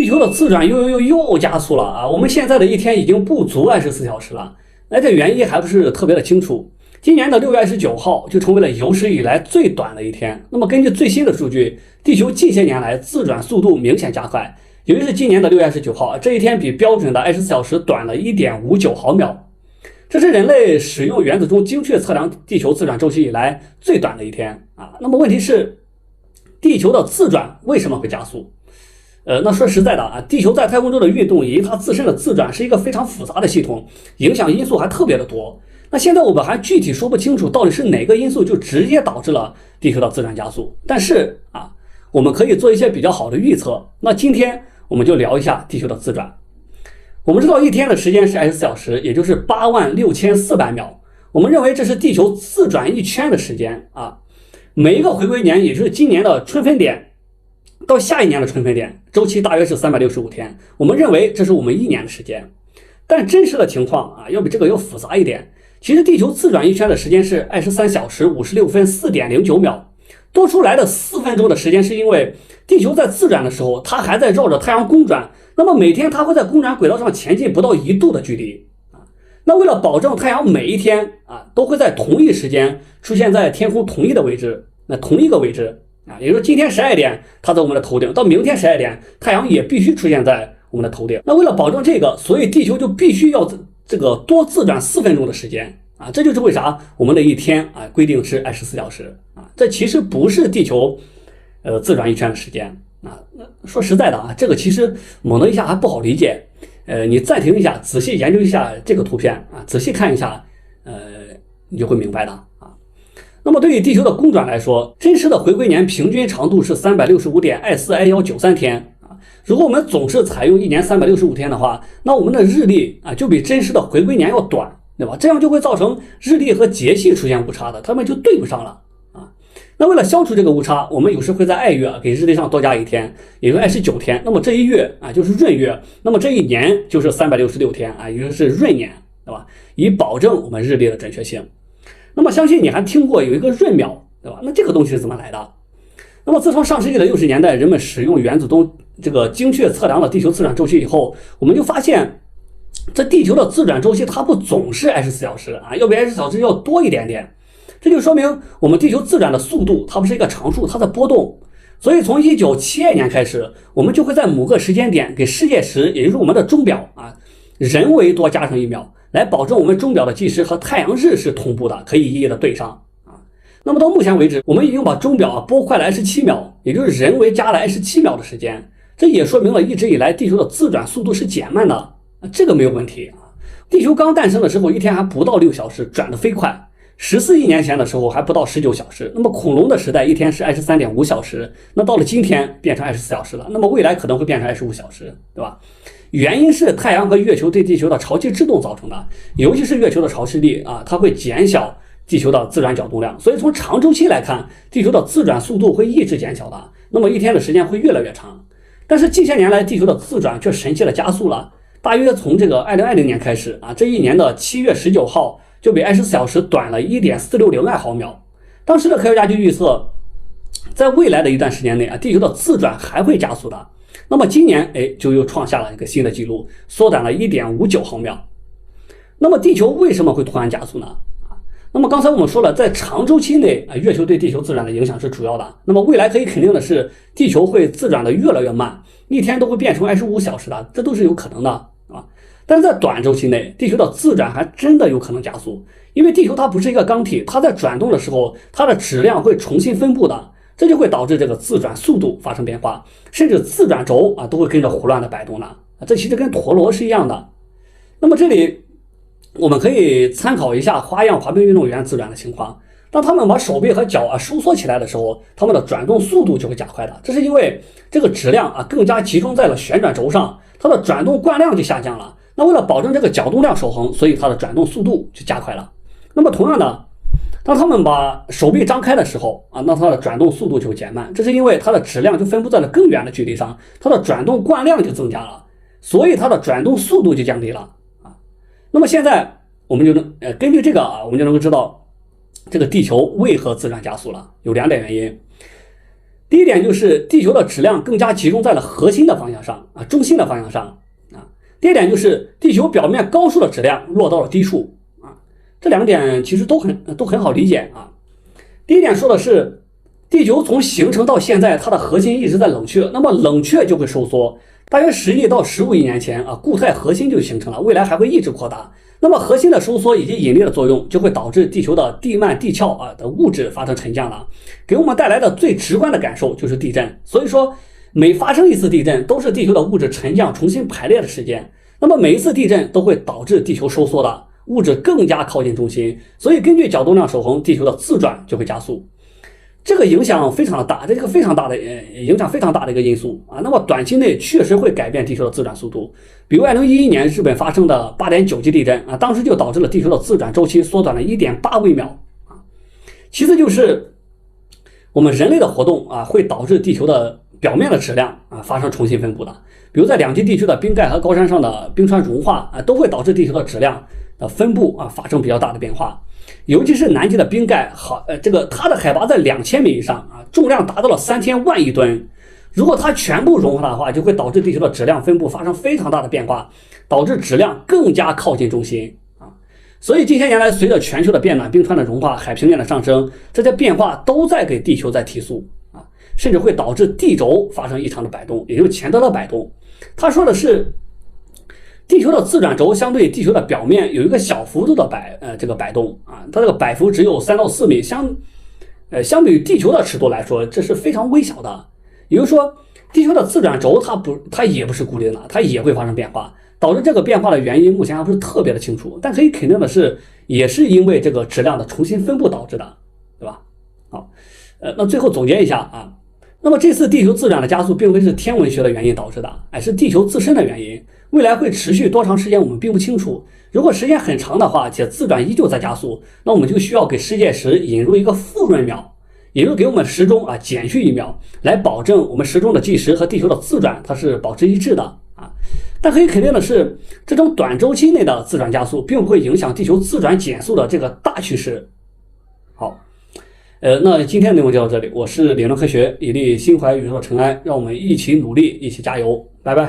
球的自转又加速了啊！我们现在的一天已经不足24小时了，那这原因还不是特别的清楚。今年的6月29号就成为了有史以来最短的一天。那么根据最新的数据，地球近些年来自转速度明显加快，尤其是今年的6月29号，这一天比标准的24小时短了 1.59毫秒。这是人类使用原子钟精确测量地球自转周期以来最短的一天啊。那么问题是，地球的自转为什么会加速？那说实在的啊，地球在太空中的运动以及它自身的自转是一个非常复杂的系统，影响因素还特别的多。那现在我们还具体说不清楚到底是哪个因素就直接导致了地球的自转加速，但是啊，我们可以做一些比较好的预测。那今天我们就聊一下地球的自转。我们知道一天的时间是24小时，也就是86400秒。我们认为这是地球自转一圈的时间啊。每一个回归年，也就是今年的春分点到下一年的春分点，周期大约是365天。我们认为这是我们一年的时间。但真实的情况啊，要比这个要复杂一点。其实地球自转一圈的时间是23小时56分4.09秒，多出来的4分钟的时间是因为地球在自转的时候，它还在绕着太阳公转。那么每天它会在公转轨道上前进不到1度的距离啊。那为了保证太阳每一天啊都会在同一时间出现在天空同一的位置，那同一个位置啊，也就是今天12点它在我们的头顶，到明天12点太阳也必须出现在我们的头顶。那为了保证这个，所以地球就必须要这个多自转4分钟的时间啊。这就是为啥我们的一天啊规定是24小时啊。这其实不是地球自转一圈的时间啊。说实在的啊，这个其实猛的一下还不好理解。你暂停一下，仔细研究一下这个图片啊，仔细看一下，你就会明白的啊。那么对于地球的公转来说，真实的回归年平均长度是365.24i193天啊。如果我们总是采用一年365天的话，那我们的日历啊就比真实的回归年要短，对吧？这样就会造成日历和节气出现误差的，它们就对不上了。那为了消除这个误差，我们有时会在爱月给日历上多加一天，也就是29天。那么这一月啊就是闰月，那么这一年就是366天啊，也就是闰年，对吧？以保证我们日历的准确性。那么相信你还听过有一个闰秒，对吧？那这个东西是怎么来的？那么自从上世纪的60年代，人们使用原子钟这个精确测量了地球自转周期以后，我们就发现这地球的自转周期它不总是24小时啊，要比24小时要多一点点。这就说明我们地球自转的速度它不是一个常数，它在波动。所以从1972年开始，我们就会在某个时间点给世界时，也就是我们的钟表啊，人为多加上1秒，来保证我们钟表的计时和太阳日是同步的，可以一一的对上啊。那么到目前为止，我们已经把钟表拨快了27秒，也就是人为加了27秒的时间。这也说明了一直以来地球的自转速度是减慢的，这个没有问题啊。地球刚诞生的时候，一天还不到6小时，转得飞快。14亿年前的时候还不到19小时，那么恐龙的时代一天是23.5小时，那到了今天变成24小时了，那么未来可能会变成25小时，对吧？原因是太阳和月球对地球的潮汐制动造成的，尤其是月球的潮汐力啊，它会减小地球的自转角动量，所以从长周期来看，地球的自转速度会一直减小的，那么一天的时间会越来越长。但是近些年来，地球的自转却神奇的加速了，大约从这个2020年开始啊，这一年的7月19号。就比24小时短了 1.460爱毫秒。当时的科学家就预测，在未来的一段时间内啊，地球的自转还会加速的。那么今年就又创下了一个新的记录，缩短了 1.59毫秒。那么地球为什么会突然加速呢？那么刚才我们说了，在长周期内啊，月球对地球自转的影响是主要的。那么未来可以肯定的是，地球会自转的越来越慢，一天都会变成25小时的，这都是有可能的啊。但是在短周期内，地球的自转还真的有可能加速，因为地球它不是一个钢体，它在转动的时候，它的质量会重新分布的，这就会导致这个自转速度发生变化，甚至自转轴啊都会跟着胡乱的摆动了。这其实跟陀螺是一样的。那么这里我们可以参考一下花样滑冰运动员自转的情况。当他们把手臂和脚收缩起来的时候，他们的转动速度就会加快的，这是因为这个质量更加集中在了旋转轴上，它的转动惯量就下降了。那为了保证这个角动量守恒，所以它的转动速度就加快了。那么同样的，当他们把手臂张开的时候那它的转动速度就减慢，这是因为它的质量就分布在了更远的距离上，它的转动惯量就增加了，所以它的转动速度就降低了啊。那么现在我们就能根据这个我们就能够知道这个地球为何自转加速了，有2点原因。第一点就是地球的质量更加集中在了核心的方向上啊，中心的方向上啊。第二点就是地球表面高处的质量落到了低处啊。这两点其实都很好理解啊。第一点说的是地球从形成到现在，它的核心一直在冷却，那么冷却就会收缩。大约10亿到15亿年前啊，固态核心就形成了，未来还会一直扩大。那么核心的收缩以及引力的作用，就会导致地球的地幔、地壳的物质发生沉降了，给我们带来的最直观的感受就是地震。所以说，每发生一次地震，都是地球的物质沉降重新排列的时间。那么每一次地震都会导致地球收缩的，物质更加靠近中心，所以根据角动量守恒，地球的自转就会加速。这个影响非常的大，这是个非常大的影响非常大的一个因素啊。那么短期内确实会改变地球的自转速度，比如2011年日本发生的8.9级地震啊，当时就导致了地球的自转周期缩短了1.8微秒啊。其次就是我们人类的活动啊，会导致地球的表面的质量啊发生重新分布的，比如在两极地区的冰盖和高山上的冰川融化啊，都会导致地球的质量的分布啊发生比较大的变化。尤其是南极的冰盖，它的海拔在2000米以上啊，重量达到了3000万亿吨。如果它全部融化的话，就会导致地球的质量分布发生非常大的变化，导致质量更加靠近中心啊。所以近些年来，随着全球的变暖、冰川的融化、海平面的上升，这些变化都在给地球在提速啊，甚至会导致地轴发生异常的摆动，也就是钱德勒摆动。他说的是，地球的自转轴相对地球的表面有一个小幅度的摆动啊，它这个摆幅只有3到4米，相比于地球的尺度来说，这是非常微小的。也就是说，地球的自转轴它也不是固定的，它也会发生变化，导致这个变化的原因目前还不是特别的清楚，但可以肯定的是，也是因为这个质量的重新分布导致的，对吧？好，那最后总结一下啊。那么这次地球自转的加速并非是天文学的原因导致的，是地球自身的原因。未来会持续多长时间我们并不清楚，如果时间很长的话，且自转依旧在加速，那我们就需要给世界时引入一个负闰秒，也就是给我们时钟减去1秒，来保证我们时钟的计时和地球的自转它是保持一致的啊。但可以肯定的是，这种短周期内的自转加速并不会影响地球自转减速的这个大趋势。好，那今天的内容就到这里，我是理论科学以立心怀宇宙的尘埃，让我们一起努力，一起加油，拜拜。